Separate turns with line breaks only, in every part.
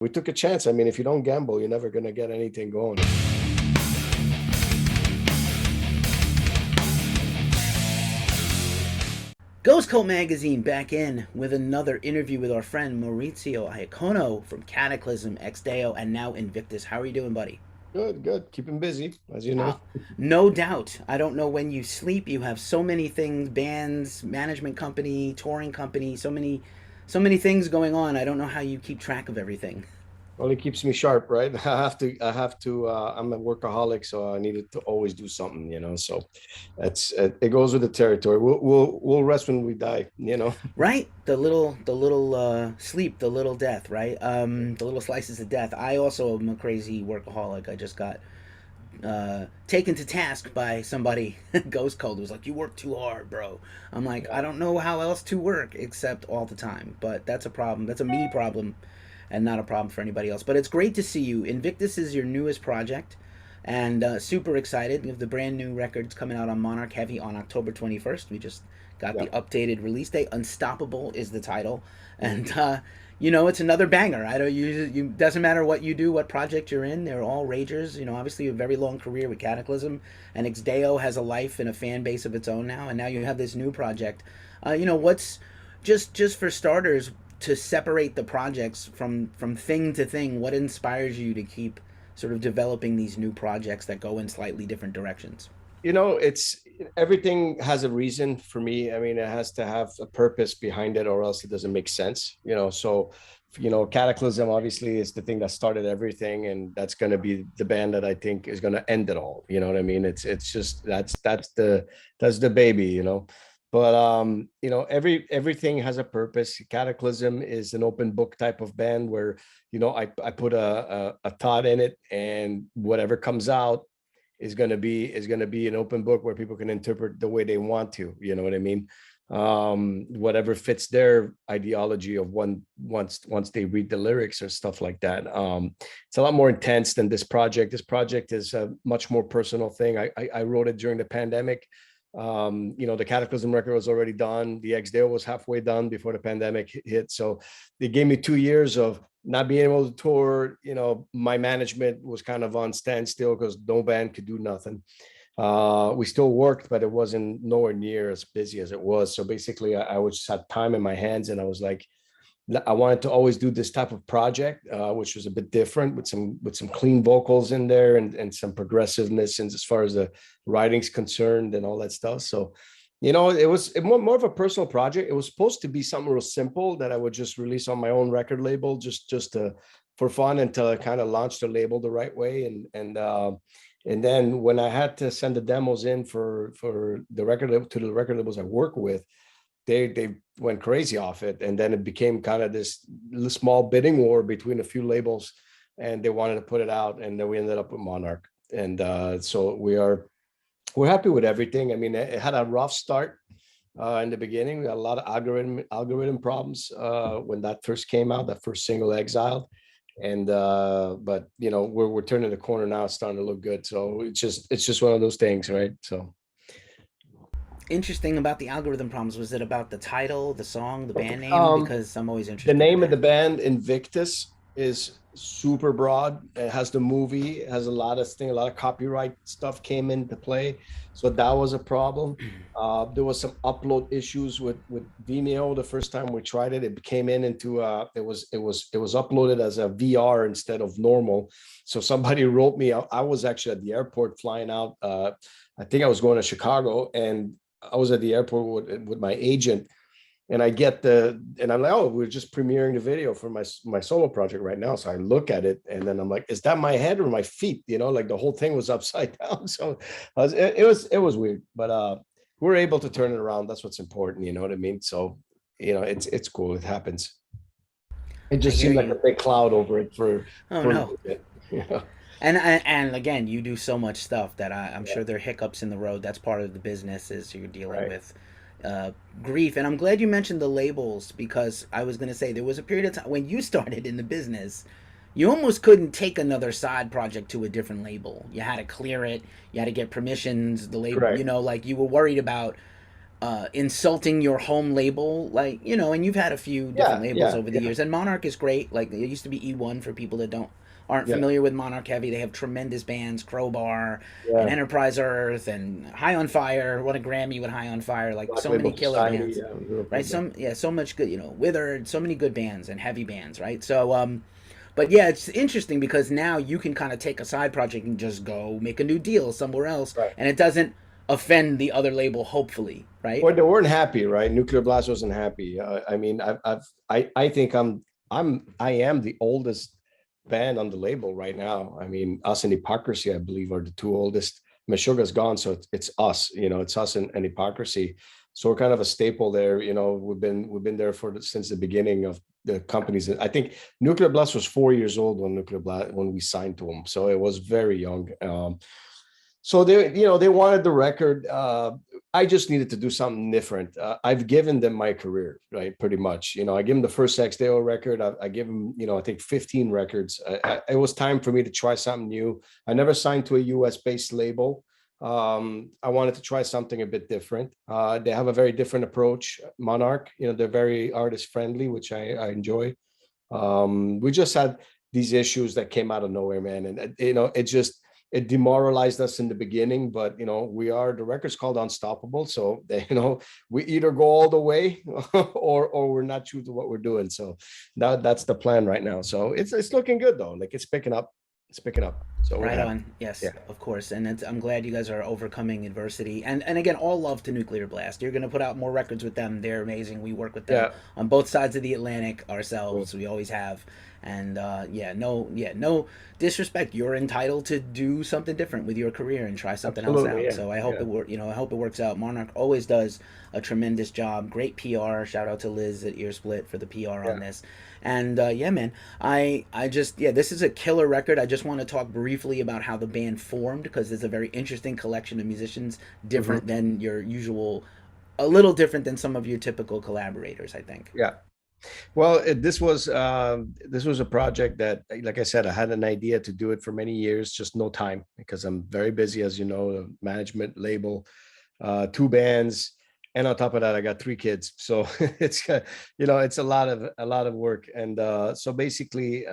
we took a chance. I mean, if you don't gamble, you're never going to get anything going.
Ghost Cult Magazine back in with another interview with our friend Maurizio Iacono from Cataclysm, Deo, and now Invictus. How are you doing, buddy?
Good, good. Keep him busy, as you know.
No doubt. I don't know when you sleep. You have so many things, bands, management company, touring company, so many things going on. I don't know how you keep track of everything.
Well, it keeps me sharp, right? I'm a workaholic, so I needed to always do something, So it goes with the territory. We'll rest when we die.
Right? The little sleep, the little death, right? The little slices of death. I also am a crazy workaholic. I just got taken to task by somebody. Ghost Cold was like, "You work too hard, bro." I'm like, I don't know how else to work except all the time. But that's a problem. That's a me problem, and not a problem for anybody else. But it's great to see you. Invictus is your newest project, and super excited. We have the brand new records coming out on Monarch Heavy on October 21st. We just got
Yeah.
the updated release date. Unstoppable is the title, and it's another banger. I don't you doesn't matter what you do, what project you're in, they're all ragers. Obviously a very long career with Cataclysm, and Xdeo has a life and a fan base of its own now, and now you have this new project. What's just for starters to separate the projects from thing to thing? What inspires you to keep sort of developing these new projects that go in slightly different directions?
It's everything has a reason for me. I mean, it has to have a purpose behind it, or else it doesn't make sense. So, Cataclysm obviously is the thing that started everything, and that's going to be the band that I think is going to end it all. You know what I mean? It's just that's the baby. But everything has a purpose. Cataclysm is an open book type of band where I put a thought in it, and whatever comes out is going to be an open book where people can interpret the way they want to. You know what I mean? Whatever fits their ideology of one once they read the lyrics or stuff like that. It's a lot more intense than this project. This project is a much more personal thing. I wrote it during the pandemic. The Cataclysm record was already done. The Xdale was halfway done before the pandemic hit. So they gave me 2 years of not being able to tour. My management was kind of on standstill because no band could do nothing. We still worked, but it wasn't nowhere near as busy as it was. So basically, I was just had time in my hands, and I was like, I wanted to always do this type of project, which was a bit different with some clean vocals in there and some progressiveness, and as far as the writing's concerned and all that stuff. So, it was more of a personal project. It was supposed to be something real simple that I would just release on my own record label, just for fun, until I kind of launched the label the right way. And then when I had to send the demos in for the record to the record labels I work with, they went crazy off it, and then it became kind of this small bidding war between a few labels, and they wanted to put it out, and then we ended up with Monarch. And so we're happy with everything. I mean, it had a rough start in the beginning. We had a lot of algorithm problems when that first came out, that first single, Exiled. And but we're turning the corner now. It's starting to look good. So it's just one of those things, right? So
Interesting about the algorithm problems. Was it about the title, the song, the band name?
um
Because I'm always
the
interested in
name of the
that.
band, Invictus, is super broad. It has the movie, it has a lot of copyright stuff came into play, so that was a problem. There was some upload issues with Vimeo the first time we tried it. It came in into it was uploaded as a VR instead of normal. So somebody wrote me. I was actually at the airport flying out. I think I was going to Chicago, and I was at the airport with my agent, and and I'm like, oh, we're just premiering the video for my solo project right now. So I look at it, and then I'm like, is that my head or my feet? Like the whole thing was upside down. So it was weird, but we're able to turn it around. That's what's important. You know what I mean? So it's cool. It happens. It
I
just
hear
seemed like
you.
a big cloud over it for
Oh
for a
no.
little bit. Yeah.
And again, you do so much stuff that I'm
Yeah.
sure there are hiccups in the road. That's part of the business is you're dealing
Right.
with uh, grief. And I'm glad you mentioned the labels because I was going to say there was a period of time when you started in the business, you almost couldn't take another side project to a different label. You had to clear it. You had to get permissions. The label,
Correct.
like you were worried about insulting your home label, like, and you've had a few different
Yeah,
labels
yeah,
over the
yeah,
years, and Monarch is great. Like, it used to be E1 for people that don't aren't
yeah,
familiar with Monarch Heavy. They have tremendous bands, Crowbar and
yeah.
Enterprise Earth and High on Fire. Won a Grammy with High on Fire. Like,
Black
so
Label
many killer
Society,
bands,
yeah, Liverpool
right?
band.
So much good. Withered, so many good bands and heavy bands, right? So but yeah, it's interesting because now you can kind of take a side project and just go make a new deal somewhere else,
Right.
and it doesn't offend the other label, hopefully, right?
Well, they weren't happy, right? Nuclear Blast wasn't happy. I mean, I think I am the oldest band on the label right now. I mean, us and Hypocrisy, I believe, are the two oldest. Meshuggah's gone, so it's us. It's us and Hypocrisy. So we're kind of a staple there. We've been there since the beginning of the companies. I think Nuclear Blast was 4 years old when we signed to them, so it was very young. So they wanted the record. I just needed to do something different. I've given them my career, right? Pretty much. I give them the first XDAO record. I give them, I think 15 records. It was time for me to try something new. I never signed to a US based label. I wanted to try something a bit different. They have a very different approach. Monarch, they're very artist friendly, which I enjoy. We just had these issues that came out of nowhere, man, and it demoralized us in the beginning. But the record's called Unstoppable, so we either go all the way or we're not true to what we're doing. So that's the plan right now. So it's looking good though. Like it's picking up. So we're
Right
happy.
on. Yes,
Yeah,
of course. And I'm glad you guys are overcoming adversity. And again, all love to Nuclear Blast. You're going to put out more records with them. They're amazing. We work with them
yeah.
on both sides of the Atlantic
Cool.
ourselves. We always have. And no disrespect. You're entitled to do something different with your career and try something else
Absolutely.
out.
Yeah,
So I hope
yeah,
I hope it works out. Monarch always does a tremendous job. Great PR. Shout out to Liz at Earsplit for the PR on
yeah.
this. And yeah, man, I just this is a killer record. I just want to talk briefly about how the band formed because it's a very interesting collection of musicians,
Mhm.
different than your usual, a little different than some of your typical collaborators, I think.
Yeah. Well, this was a project that, like I said, I had an idea to do it for many years, just no time because I'm very busy, as you know, management, label, two bands, and on top of that, I got three kids. So it's a lot of work, and so basically,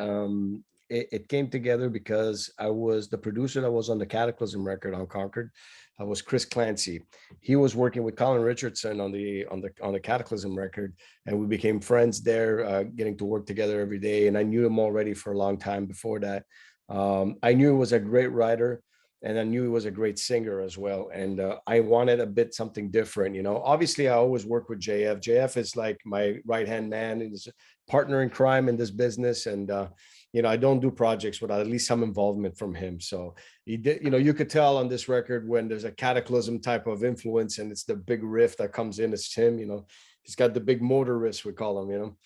it came together because I was the producer that was on the Cataclysm record on Concord. I was Chris Clancy. He was working with Colin Richardson on the Cataclysm record, and we became friends there, getting to work together every day. And I knew him already for a long time before that. I knew he was a great writer, and I knew he was a great singer as well. And I wanted a bit something different. Obviously, I always work with JF. JF is like my right hand man, and is a partner in crime in this business. And I don't do projects without at least some involvement from him. So he did. You could tell on this record when there's a Cataclysm type of influence, and it's the big riff that comes in. It's him. He's got the big motor riffs, we call them.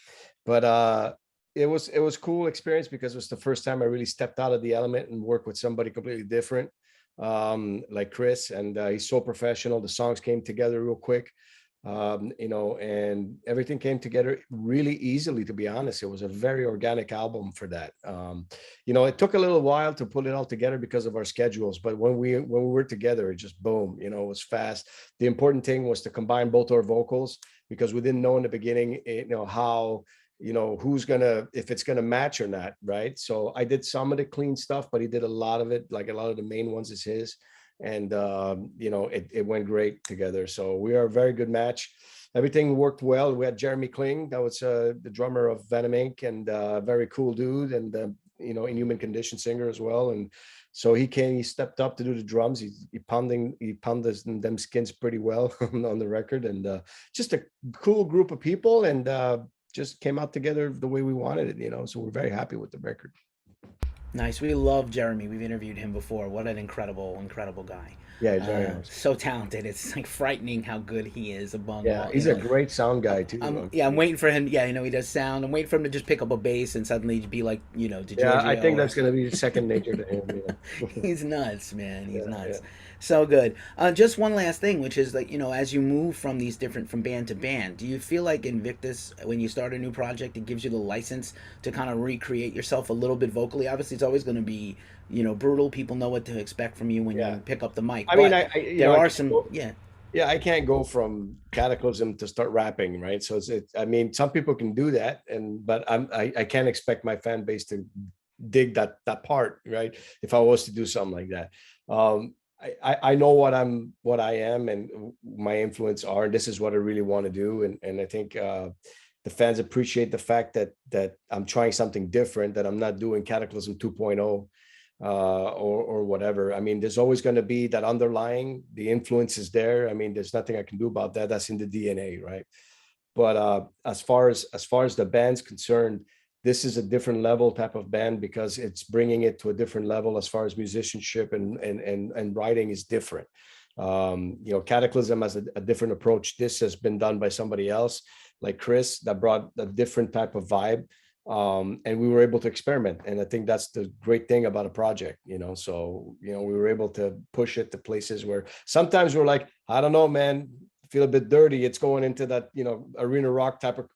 But it was cool experience because it was the first time I really stepped out of the element and worked with somebody completely different, like Chris. And he's so professional. The songs came together real quick, and everything came together really easily. To be honest, it was a very organic album for that. It took a little while to put it all together because of our schedules, but when we were together, it just boom. It was fast. The important thing was to combine both our vocals because we didn't know in the beginning, how who's gonna if it's gonna match or not, right? So I did some of the clean stuff, but he did a lot of it. Like a lot of the main ones is his, and it went great together. So we are a very good match. Everything worked well. We had Jeremy Kling, that was the drummer of Venom Inc., and very cool dude, and Inhuman Condition singer as well. And so he stepped up to do the drums. He pounded them skins pretty well on the record, and just a cool group of people, and just came out together the way we wanted it. So we're very happy with the record.
Nice. We love Jeremy. We've interviewed him before. What an incredible, incredible guy.
Yeah, he's very awesome.
So talented. It's like frightening how good he is among
Yeah,
all.
he's a great sound guy
I'm
too.
yeah. I'm waiting for him. Yeah, he does sound. I'm waiting for him to just pick up a bass and suddenly be like, to
Yeah, I
Giorgio
think
or
that's gonna be second nature to him.
he's nuts, man. He's
Yeah, yeah.
nuts. So good. Just one last thing, which is like, as you move from these different from band to band, do you feel like Invictus, when you start a new project, it gives you the license to kind of recreate yourself a little bit vocally? Obviously, it's always going to be, brutal. People know what to expect from you when
Yeah.
you pick up the mic,
I mean,
but
I
there
I
are
can't
some,
go,
yeah.
yeah, I can't go from Cataclysm to start rapping, right? So I mean, some people can do that, but I can't expect my fan base to dig that part, right? If I was to do something like that. I know what I am and my influence are, and this is what I really want to do. And I think the fans appreciate the fact that I'm trying something different, that I'm not doing Cataclysm 2.0 or whatever. I mean, there's always going to be that underlying, the influence is there. I mean, there's nothing I can do about that. That's in the DNA, right? But as far as the band's concerned, this is a different level type of band because it's bringing it to a different level as far as musicianship and writing is different. Cataclysm has a different approach. This has been done by somebody else, like Chris, that brought a different type of vibe. And we were able to experiment, and I think that's the great thing about a project. So we were able to push it to places where sometimes we're like, I don't know, man, feel a bit dirty. It's going into that arena rock type of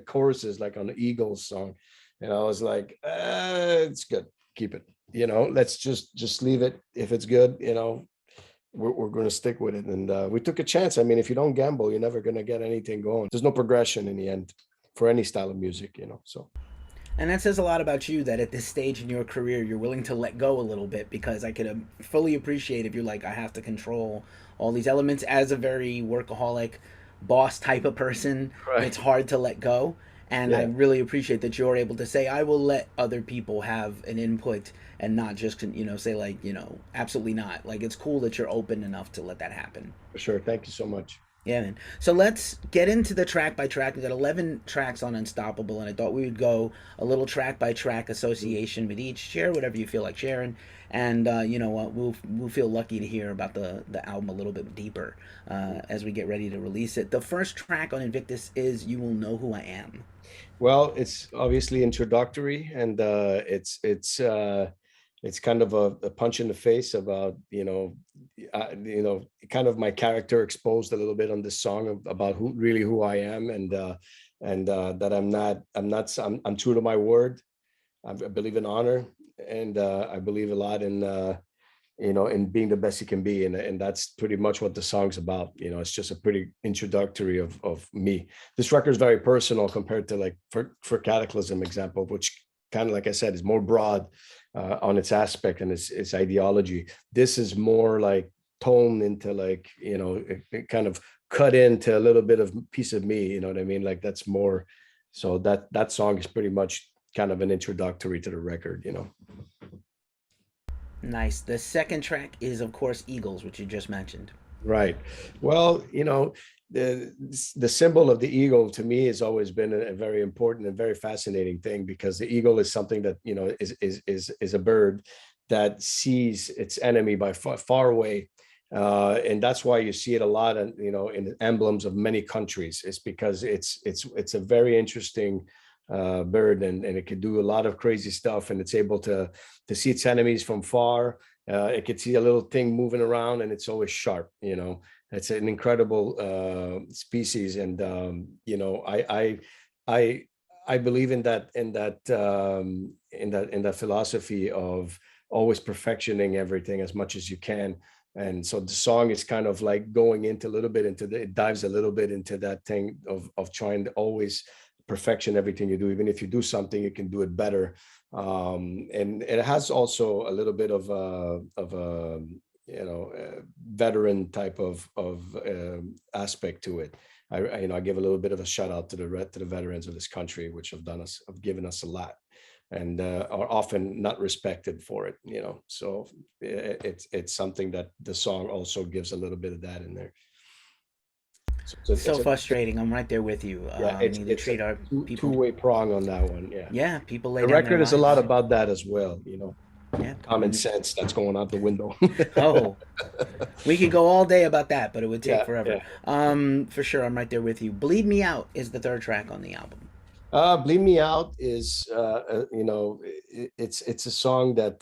choruses, like on the Eagles song, and I was like, it's good, keep it, let's just leave it. If it's good, we're going to stick with it. And we took a chance. I mean, if you don't gamble, you're never going to get anything going. There's no progression in the end for any style of music, so.
And that says a lot about you, that at this stage in your career, you're willing to let go a little bit, because I could fully appreciate if you're like, I have to control all these elements. As a very workaholic boss type of person, it's
Right.
hard to let go. And I
Yeah,
really appreciate that you're able to say, I will let other people have an input and not just, say like, absolutely not. Like, it's cool that you're open enough to let that happen.
for sure. Thank you so much.
Yeah, man. So let's get into the track by track. We got 11 tracks on Unstoppable, and I thought we would go a little track by track association with each. Share whatever you feel like sharing, and you know what, we'll feel lucky to hear about the album a little bit deeper as we get ready to release it. The first track on Invictus is "You Will Know Who I Am."
Well, it's obviously introductory, and it's kind of a punch in the face about kind of my character exposed a little bit on this song about who I am, and that I'm true to my word. I believe in honor, and I believe a lot in being the best you can be, and that's pretty much what the song's about. It's just a pretty introductory of me. This record is very personal compared to, like, for Cataclysm example, which kind of, like I said, is more broad on its aspect and its ideology. This is more like toned into, like, it kind of cut into a little bit of piece of me, you know what I mean? Like, that's more. So that song is pretty much kind of an introductory to the record.
Nice. The second track is, of course, Eagles, which you just mentioned.
Right. Well, the symbol of the eagle to me has always been a very important and very fascinating thing, because the eagle is something that is a bird that sees its enemy by far away, and that's why you see it a lot, in emblems of many countries. It's because it's a very interesting bird, and it can do a lot of crazy stuff, and it's able to see its enemies from far. It could see a little thing moving around, and it's always sharp. It's an incredible species, and I I believe in that philosophy of always perfectioning everything as much as you can. And so the song is kind of like going into a little bit it dives a little bit into that thing of trying to always perfection everything you do. Even if you do something, you can do it better. And it has also a little bit of a veteran type of aspect to it. I give a little bit of a shout out to the veterans of this country, which have given us a lot, and are often not respected for it. So it's something that the song also gives a little bit of that in there. So
So frustrating. I'm right there with you.
yeah,
We
it's
need to
it's a
treat our people.
two-way prong on that one. Yeah,
Yeah, people lay
the
down their
record is a lot
lives.
about that as well.
Yeah.
Common sense that's going out the window.
Oh, we could go all day about that, but it would take
Yeah,
forever.
yeah.
For sure, I'm right there with you. "Bleed Me Out" is the third track on the album.
Bleed Me Out is, it's a song that,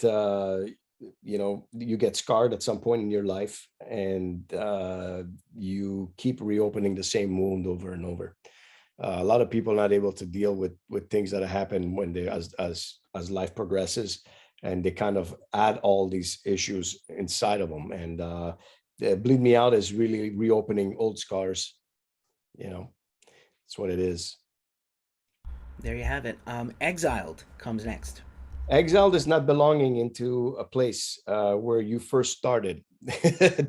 you get scarred at some point in your life, and you keep reopening the same wound over and over. A lot of people are not able to deal with things that happen when they as life progresses, and they kind of add all these issues inside of them. And Bleed Me Out is really reopening old scars. You know, it's what it is.
There you have it. Exiled comes next.
Exiled is not belonging into a place where you first started.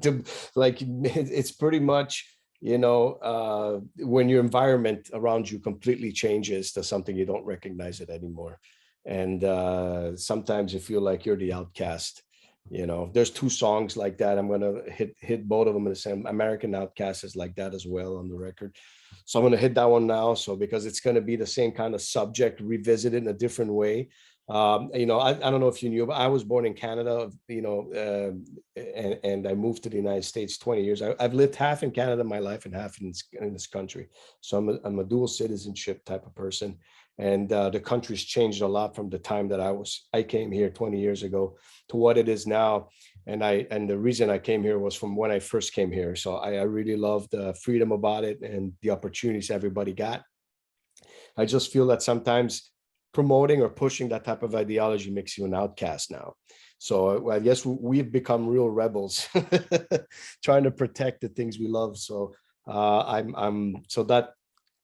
to, like it's pretty much, when your environment around you completely changes to something you don't recognize it anymore, and sometimes you feel like you're the outcast. There's two songs like that. I'm gonna hit both of them in the same. American Outcast is like that as well on the record, so I'm gonna hit that one now. So because it's gonna be the same kind of subject revisited in a different way. I don't know if you knew, but I was born in Canada, and I moved to the United States 20 years. I've lived half in Canada my life and half in this country. So I'm a dual citizenship type of person. And the country's changed a lot from the time that I came here 20 years ago to what it is now. And the reason I came here was from when I first came here. So I really love the freedom about it and the opportunities everybody got. I just feel that sometimes promoting or pushing that type of ideology makes you an outcast now. So I guess we've become real rebels, trying to protect the things we love. So so that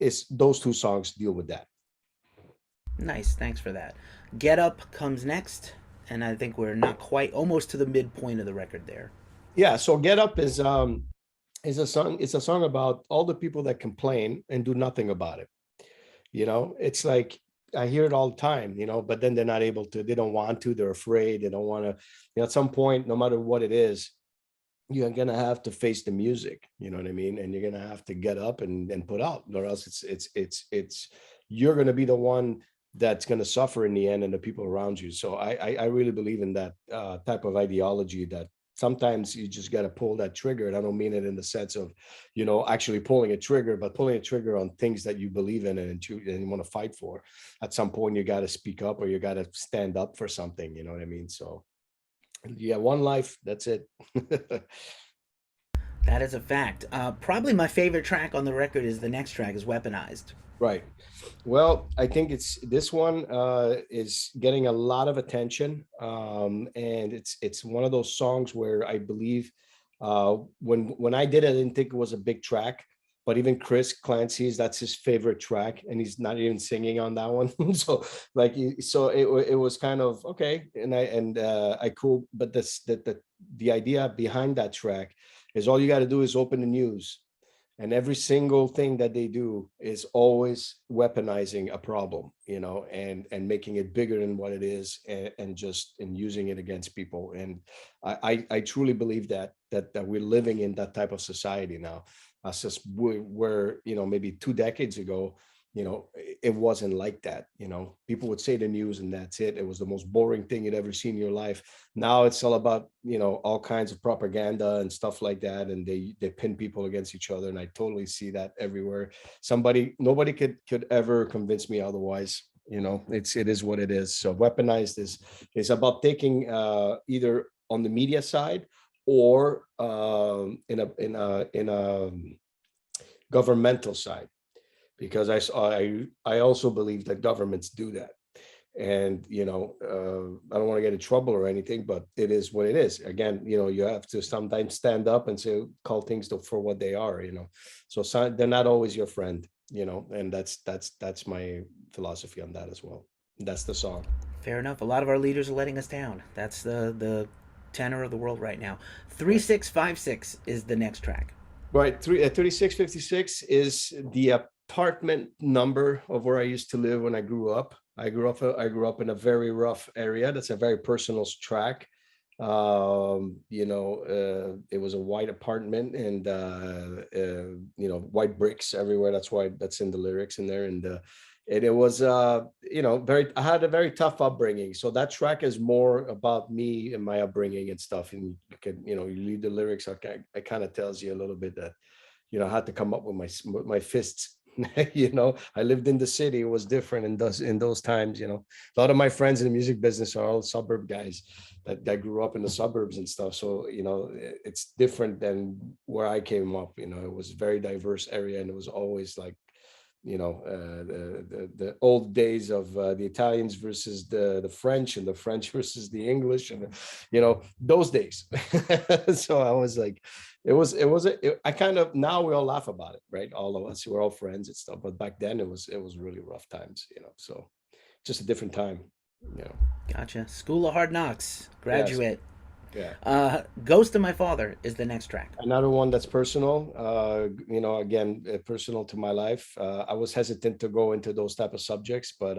is those two songs deal with that.
Nice, thanks for that. Get Up comes next, and I think we're not quite, almost to the midpoint of the record there.
Yeah. So Get Up is a song. It's a song about all the people that complain and do nothing about it. It's like I hear it all the time, but then they're not able to, they don't want to, they're afraid, they don't want to, at some point, no matter what it is, you're gonna have to face the music, you know what I mean? And you're gonna have to get up and put out, or else it's you're gonna be the one that's gonna suffer in the end and the people around you. So I really believe in that type of ideology that sometimes you just got to pull that trigger. And I don't mean it in the sense of, actually pulling a trigger, but pulling a trigger on things that you believe in and you want to fight for. At some point, you got to speak up or you got to stand up for something. You know what I mean? So, yeah, one life. That's it.
That is a fact. Probably my favorite track on the record is the next track, is Weaponized.
Right. Well, I think it's this one is getting a lot of attention, and it's one of those songs where I believe when I did it, I didn't think it was a big track, but even Chris Clancy's that's his favorite track, and he's not even singing on that one. So like, so it was kind of okay, and I cool, but the idea behind that track is all you got to do is open the news and every single thing that they do is always weaponizing a problem, and making it bigger than what it is, and using it against people. And I truly believe that we're living in that type of society now. Just where maybe 2 decades ago, it wasn't like that. People would say the news and that's it. It was the most boring thing you'd ever seen in your life. Now it's all about, all kinds of propaganda and stuff like that. And they pin people against each other. And I totally see that everywhere. Nobody could ever convince me otherwise. It is what it is. So Weaponized is about taking either on the media side or in a governmental side, because I also believe that governments do that. And I don't want to get in trouble or anything, but it is what it is. Again, you have to sometimes stand up and say, call things for what they are. So they're not always your friend. And that's my philosophy on that as well. That's the song.
Fair enough. A lot of our leaders are letting us down. That's the tenor of the world right now.
Right.
3656 is the next track.
Right. 3656 is the apartment number of where I used to live when I grew up. I grew up in a very rough area. That's a very personal track. It was a white apartment, and white bricks everywhere. That's why that's in the lyrics in there. And it was I had a very tough upbringing. So that track is more about me and my upbringing and stuff. And you read the lyrics, it kind of tells you a little bit that, I had to come up with my fists. I lived in the city. It was different in those times. A lot of my friends in the music business are all suburb guys that grew up in the suburbs and stuff. So it's different than where I came up. It was a very diverse area, and it was always like the old days of the Italians versus the French, and the French versus the English, and those days. So I was like, I kind of, now we all laugh about it, right? All of us, we're all friends and stuff, but back then it was really rough times, so just a different time, you know.
Gotcha. School of Hard Knocks,
Yes.
Graduate.
Yeah.
Ghost of My Father is the next track.
Another one that's personal, again, personal to my life. I was hesitant to go into those type of subjects, but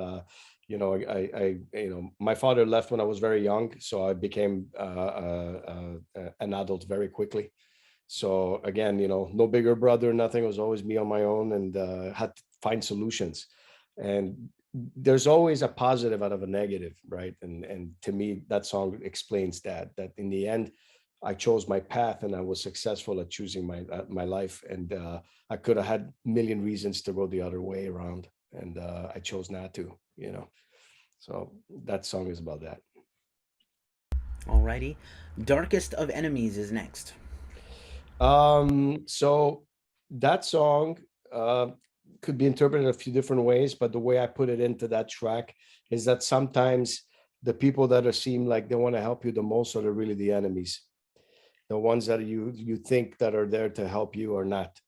my father left when I was very young, so I became an adult very quickly. So again, no bigger brother, nothing. It was always me on my own, and had to find solutions. And there's always a positive out of a negative, right? And to me, that song explains that in the end, I chose my path, and I was successful at choosing my life. And I could have had a million reasons to go the other way around, and I chose not to. So that song is about that.
Alrighty. Darkest of Enemies is next.
So that song uh, could be interpreted a few different ways, but the way I put it into that track is that sometimes the people that are seem like they want to help you the most are really the enemies. The ones that you think that are there to help you are not.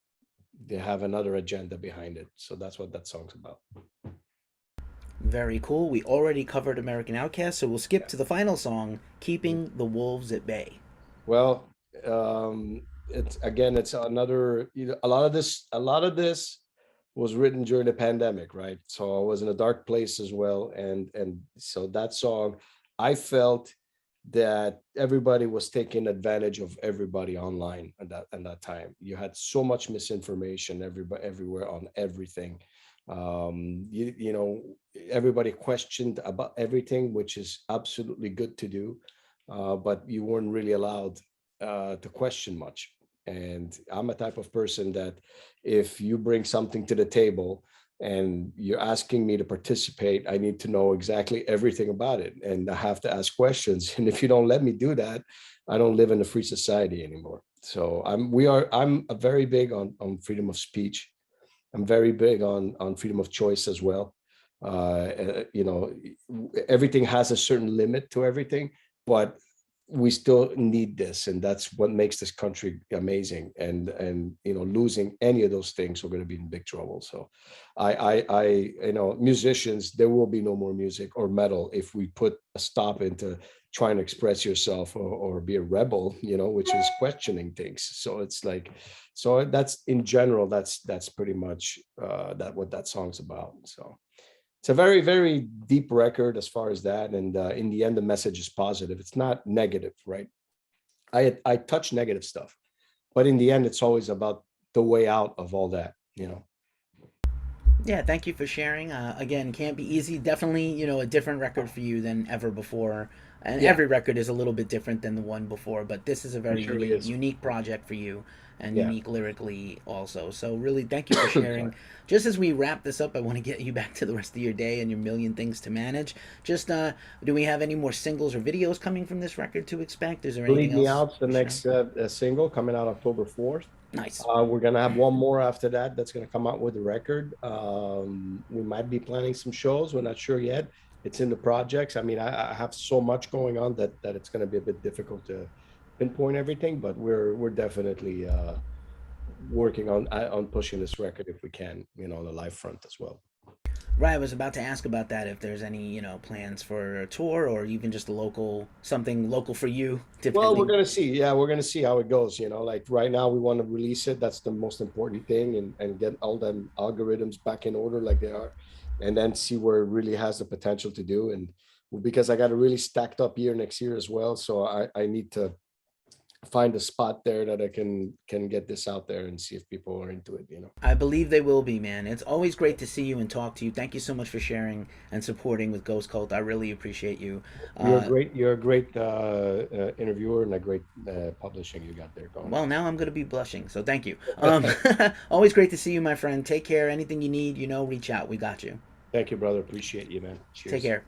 They have another agenda behind it. So that's what that song's about.
Very cool. We already covered American Outcast, so we'll skip to the final song, Keeping the Wolves at Bay.
Well, it's another, a lot of this was written during the pandemic, right? So I was in a dark place as well. And so that song, I felt that everybody was taking advantage of everybody online at that time. You had so much misinformation everybody everywhere on everything. Everybody questioned about everything, which is absolutely good to do, but you weren't really allowed to question much. And I'm a type of person that if you bring something to the table and you're asking me to participate, I need to know exactly everything about it. And I have to ask questions. And if you don't let me do that, I don't live in a free society anymore. So I'm a very big on freedom of speech. I'm very big on freedom of choice as well. Everything has a certain limit to everything, but we still need this, and that's what makes this country amazing. And losing any of those things, we're going to be in big trouble. So, musicians, there will be no more music or metal if we put a stop into trying to express yourself, or be a rebel, which is questioning things. So it's like, so that's in general, that's pretty much that what that song's about. So it's a very, very deep record as far as that. And in the end, the message is positive. It's not negative, right? I touch negative stuff, but in the end, it's always about the way out of all that.
Yeah, thank you for sharing. Again, can't be easy. Definitely, a different record for you than ever before. And
Yeah,
every record is a little bit different than the one before, but this is a
it
very
surely
unique,
is.
unique project for you, and
Yeah.
unique lyrically also. So really, thank you for
Sorry.
sharing. Just as we wrap this up, I want to get you back to the rest of your day and your million things to manage. Just do we have any more singles or videos coming from this record to expect? Is there anything
Bleed Me
else
Out's the
you're sharing?
next single coming out October 4th.
Nice.
We're gonna have one more after that. That's gonna come out with the record. We might be planning some shows. We're not sure yet. It's in the projects. I mean, I have so much going on that it's gonna be a bit difficult to pinpoint everything. But we're definitely working on pushing this record if we can, on the live front as well.
Right, I was about to ask about that. If there's any, plans for a tour or even just a local, something local for you,
Well, we're
depending.
gonna see. Yeah, we're gonna see how it goes. Like right now, we want to release it. That's the most important thing, and get all them algorithms back in order like they are, and then see where it really has the potential to do. And because I got a really stacked up year next year as well, so I need to find a spot there that I can get this out there and see if people are into it.
I believe they will be, man. It's always great to see you and talk to you. Thank you so much for sharing and supporting with Ghost Cult. I really appreciate you. Uh,
You're a great interviewer, and a great publishing you got there going
well,
on.
now I'm going to be blushing, so thank you. Always great to see you, my friend. Take care. Anything you need, reach out. We got you.
Thank you, brother. Appreciate you, man.
Take
Cheers.
care.